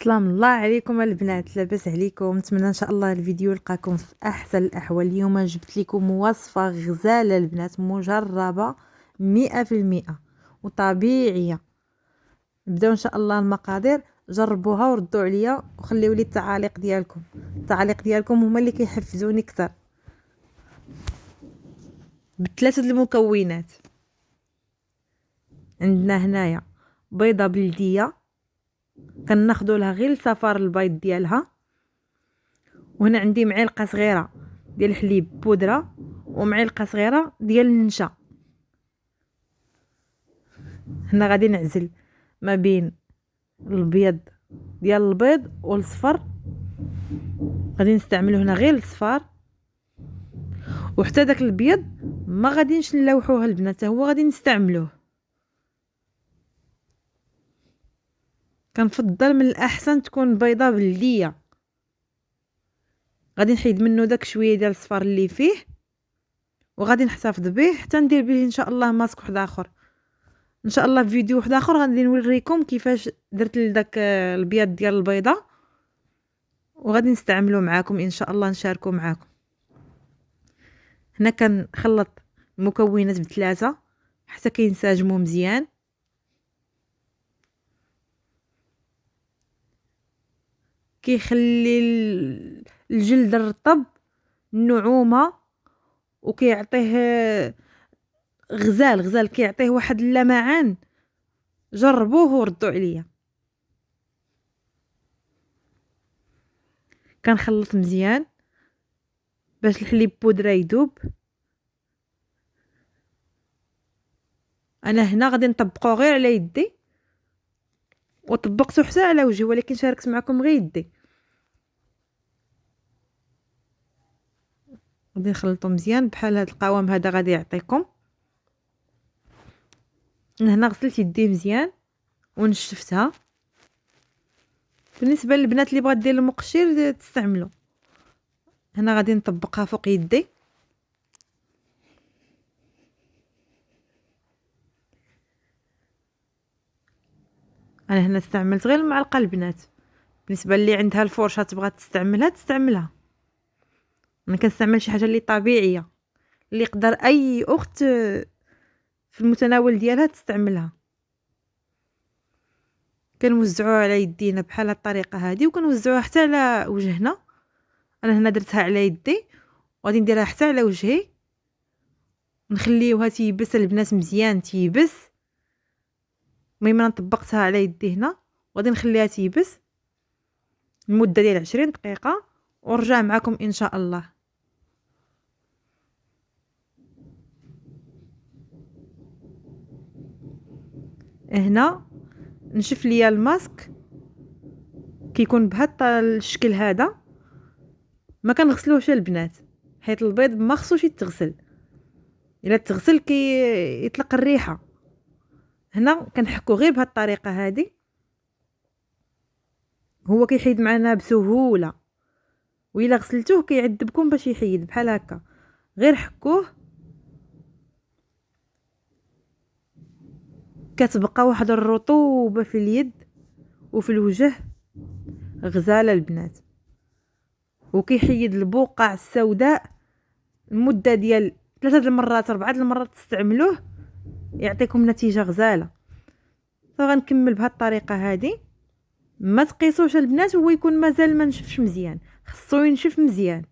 سلام الله عليكم البنات، لاباس عليكم؟ نتمنى ان شاء الله الفيديو يلقاكم في احسن الاحوال. اليوم جبت لكم وصفه غزاله البنات، مجربه 100% وطبيعيه. نبداو ان شاء الله المقادير، جربوها وردوا عليا وخليوا لي التعاليق ديالكم. التعاليق ديالكم هما اللي كيحفزوني اكثر. بثلاثه المكونات عندنا هنايا بيضه بلديه، كناخذوا لها غير صفار البيض ديالها، وهنا عندي معلقه صغيره ديال الحليب بودره ومعلقه صغيره ديال النشا. هنا غادي نعزل ما بين البيض ديال البيض والصفر، غادي نستعملو هنا غير الصفار، وحتى داك البيض ما غاديش نلوحوه البنات، هو غادي نستعملوه. كنفضل من الاحسن تكون بيضه بلديه. غادي نحيد منه داك شويه ديال الصفار اللي فيه، وغادي نحتفظ به حتى ندير به ان شاء الله ماسك واحد اخر. ان شاء الله في فيديو واحد اخر غادي نوريكم كيفاش درت لداك البيض ديال البيضه، وغادي نستعملو معاكم ان شاء الله، نشاركو معاكم. هنا كنخلط المكونات بثلاثه حتى كينسجموا مزيان. كيخلي الجلد الرطب النعومه، وكيعطيه غزال كيعطيه واحد اللمعان. جربوه وردوا عليا. كنخلط مزيان باش الحليب بودره يذوب. انا هنا غادي نطبقو غير على يدي، وطبقته حتى على وجهي، ولكن شاركت معكم غير يدي. غادي نخلطو مزيان بحال هذا القوام هذا غادي يعطيكم. هنا غسلت يدي مزيان ونشفتها. بالنسبه للبنات اللي بغات دير المقشر تستعملوا. هنا غادي نطبقها فوق يدي. انا هنا استعملت غير المعلقه البنات، بالنسبه اللي عندها الفرشه تبغى تستعملها. انا كنستعمل شي حاجه اللي طبيعيه، اللي يقدر اي اخت في المتناول ديالها تستعملها. كنوزعوها على يدينا بحال الطريقه هذه، وكنوزعوها حتى على وجهنا. انا هنا درتها على يدي وغادي نديرها حتى على وجهي. نخليوها تيبس البنات مزيان تيبس. المهم انا طبقتها على يدي هنا، وغادي نخليها تيبس لمده ديال 20 دقيقه ورجع معكم ان شاء الله. هنا نشف ليا الماسك كيكون بهذا الشكل هذا. ما كنغسلوش البنات، حيت البيض ما خصوش يتغسل. الا تغسل يطلق الريحه. هنا كنحكو غير بهذه الطريقه هذه، هو كيحيد معنا بسهوله. وإلا غسلتوه كيعذبكم باش يحيد بحال هكا. غير حكوه كتبقى واحد الرطوبه في اليد وفي الوجه غزاله البنات، وكيحيد البقع السوداء. المده ديال 3 المرات 4 المرات تستعملوه يعطيكم نتيجه غزاله. فغنكمل بهذه الطريقه هذه. ما تقيسوش البنات هو يكون مازال ما نشفش مزيان، خصو ينشف مزيان.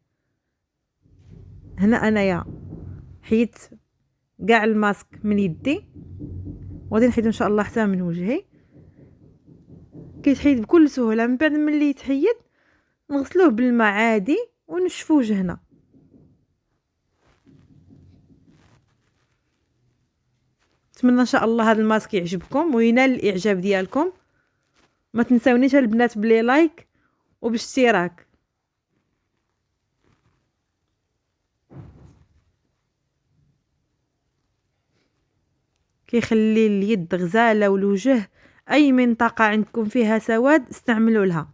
هنا انايا حيت كاع الماسك من يدي، وغادي نحيد ان شاء الله حتى من وجهي. كيتحيد بكل سهوله. من بعد ملي يتحيد نغسلوه بالماء عادي ونشفو وجهنا. نتمنى ان شاء الله هذا الماسك يعجبكم وينال الاعجاب ديالكم. ما تنساونيش البنات بلي لايك وباشتراك. كيخلي اليد غزاله والوجه اي منطقه عندكم فيها سواد استعملوا لها.